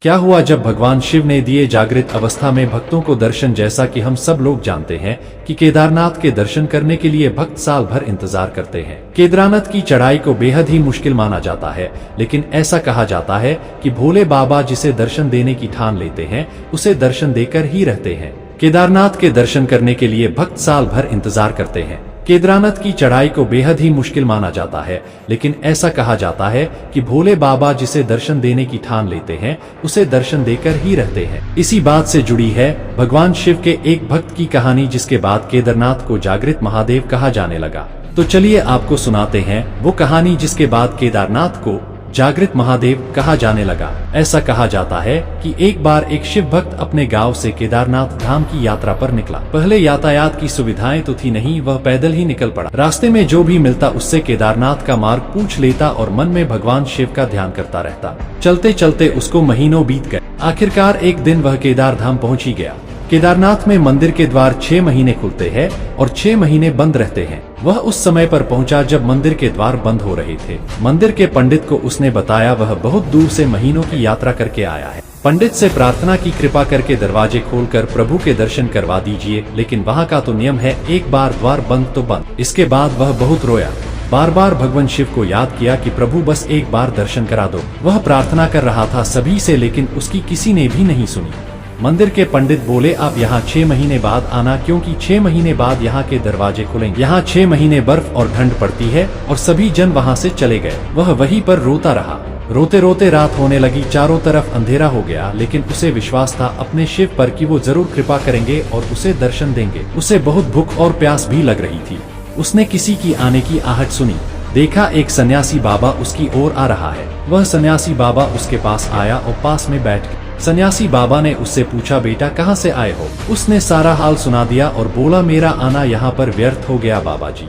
क्या हुआ जब भगवान शिव ने दिए जागृत अवस्था में भक्तों को दर्शन। जैसा कि हम सब लोग जानते हैं कि केदारनाथ के दर्शन करने के लिए भक्त साल भर इंतजार करते हैं। केदारनाथ की चढ़ाई को बेहद ही मुश्किल माना जाता है, लेकिन ऐसा कहा जाता है कि भोले बाबा जिसे दर्शन देने की ठान लेते हैं उसे दर्शन देकर ही रहते हैं। केदारनाथ के दर्शन करने के लिए भक्त साल भर इंतजार करते हैं। केदारनाथ की चढ़ाई को बेहद ही मुश्किल माना जाता है, लेकिन ऐसा कहा जाता है कि भोले बाबा जिसे दर्शन देने की ठान लेते हैं उसे दर्शन देकर ही रहते हैं। इसी बात से जुड़ी है भगवान शिव के एक भक्त की कहानी, जिसके बाद केदारनाथ को जागृत महादेव कहा जाने लगा। तो चलिए आपको सुनाते हैं वो कहानी जिसके बाद केदारनाथ को जागृत महादेव कहा जाने लगा। ऐसा कहा जाता है कि एक बार एक शिव भक्त अपने गांव से केदारनाथ धाम की यात्रा पर निकला। पहले यातायात की सुविधाएं तो थी नहीं, वह पैदल ही निकल पड़ा। रास्ते में जो भी मिलता उससे केदारनाथ का मार्ग पूछ लेता और मन में भगवान शिव का ध्यान करता रहता। चलते चलते उसको महीनों बीत गए। आखिरकार एक दिन वह केदार धाम पहुँच ही गया। केदारनाथ में मंदिर के द्वार 6 महीने खुलते हैं और 6 महीने बंद रहते हैं। वह उस समय पर पहुंचा जब मंदिर के द्वार बंद हो रहे थे। मंदिर के पंडित को उसने बताया वह बहुत दूर से महीनों की यात्रा करके आया है। पंडित से प्रार्थना की कृपा करके दरवाजे खोलकर प्रभु के दर्शन करवा दीजिए, लेकिन वहाँ का तो नियम है एक बार द्वार बंद तो बंद। इसके बाद वह बहुत रोया, बार बार भगवान शिव को याद किया कि प्रभु बस एक बार दर्शन करा दो। वह प्रार्थना कर रहा था सभी से, लेकिन उसकी किसी ने भी नहीं सुनी। मंदिर के पंडित बोले आप यहाँ 6 महीने बाद आना, क्योंकि 6 महीने बाद यहाँ के दरवाजे खुलेंगे। यहाँ 6 महीने बर्फ और ठंड पड़ती है। और सभी जन वहाँ से चले गए। वह वहीं पर रोता रहा। रोते रोते रात होने लगी, चारों तरफ अंधेरा हो गया, लेकिन उसे विश्वास था अपने शिव पर कि वो जरूर कृपा करेंगे और उसे दर्शन देंगे। उसे बहुत भूख और प्यास भी लग रही थी। उसने किसी की आने की आहट सुनी। देखा एक सन्यासी बाबा उसकी ओर आ रहा है। वह सन्यासी बाबा उसके पास आया और पास में बैठ गया। सन्यासी बाबा ने उससे पूछा बेटा कहाँ से आए हो। उसने सारा हाल सुना दिया और बोला मेरा आना यहाँ पर व्यर्थ हो गया बाबा जी।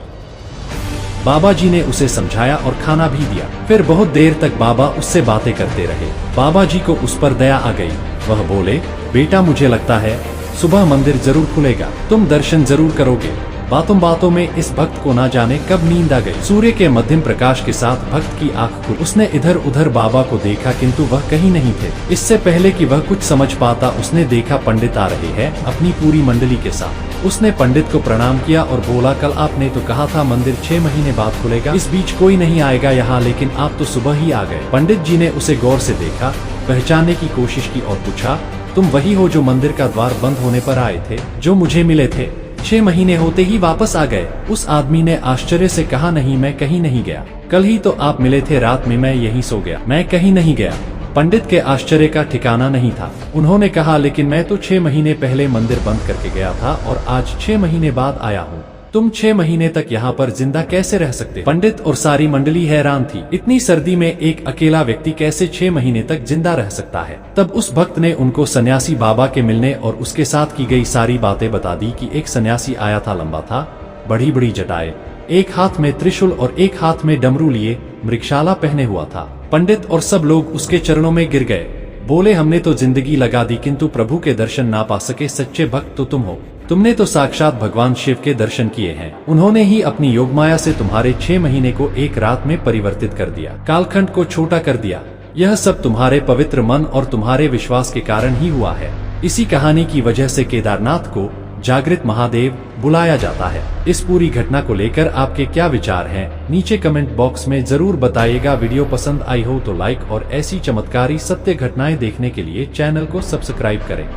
बाबा जी ने उसे समझाया और खाना भी दिया। फिर बहुत देर तक बाबा उससे बातें करते रहे। बाबा जी को उस पर दया आ गई। वह बोले बेटा मुझे लगता है सुबह मंदिर जरूर खुलेगा, तुम दर्शन जरूर करोगे। बातों बातों में इस भक्त को ना जाने कब नींद आ गई। सूर्य के मध्यम प्रकाश के साथ भक्त की आंख खुली। उसने इधर उधर बाबा को देखा, किंतु वह कहीं नहीं थे। इससे पहले कि वह कुछ समझ पाता उसने देखा पंडित आ रहे हैं अपनी पूरी मंडली के साथ। उसने पंडित को प्रणाम किया और बोला कल आपने तो कहा था मंदिर 6 महीने बाद खुलेगा, इस बीच कोई नहीं आएगा यहाँ, लेकिन आप तो सुबह ही आ गए। पंडित जी ने उसे गौर से देखा, पहचानने की कोशिश की और पूछा तुम वही हो जो मंदिर का द्वार बंद होने पर आए थे, जो मुझे मिले थे? 6 महीने होते ही वापस आ गए। उस आदमी ने आश्चर्य से कहा नहीं मैं कहीं नहीं गया, कल ही तो आप मिले थे, रात में मैं यहीं सो गया, मैं कहीं नहीं गया। पंडित के आश्चर्य का ठिकाना नहीं था। उन्होंने कहा लेकिन मैं तो 6 महीने पहले मंदिर बंद करके गया था और आज 6 महीने बाद आया हूँ। तुम 6 महीने तक यहाँ पर जिंदा कैसे रह सकते? पंडित और सारी मंडली हैरान थी। इतनी सर्दी में एक अकेला व्यक्ति कैसे 6 महीने तक जिंदा रह सकता है? तब उस भक्त ने उनको सन्यासी बाबा के मिलने और उसके साथ की गई सारी बातें बता दी कि एक सन्यासी आया था, लंबा था, बड़ी बड़ी जटाएं, एक हाथ में त्रिशूल और एक हाथ में डमरू लिए, मृगशाला पहने हुआ था। पंडित और सब लोग उसके चरणों में गिर गए। बोले हमने तो जिंदगी लगा दी किंतु प्रभु के दर्शन ना पा सके, सच्चे भक्त तो तुम हो। तुमने तो साक्षात भगवान शिव के दर्शन किए हैं। उन्होंने ही अपनी योगमाया से तुम्हारे 6 महीने को एक रात में परिवर्तित कर दिया, कालखंड को छोटा कर दिया। यह सब तुम्हारे पवित्र मन और तुम्हारे विश्वास के कारण ही हुआ है। इसी कहानी की वजह से केदारनाथ को जागृत महादेव बुलाया जाता है। इस पूरी घटना को लेकर आपके क्या विचार हैं? नीचे कमेंट बॉक्स में जरूर बताइएगा। वीडियो पसंद आई हो तो लाइक और ऐसी चमत्कारी सत्य घटनाएं देखने के लिए चैनल को सब्सक्राइब करें।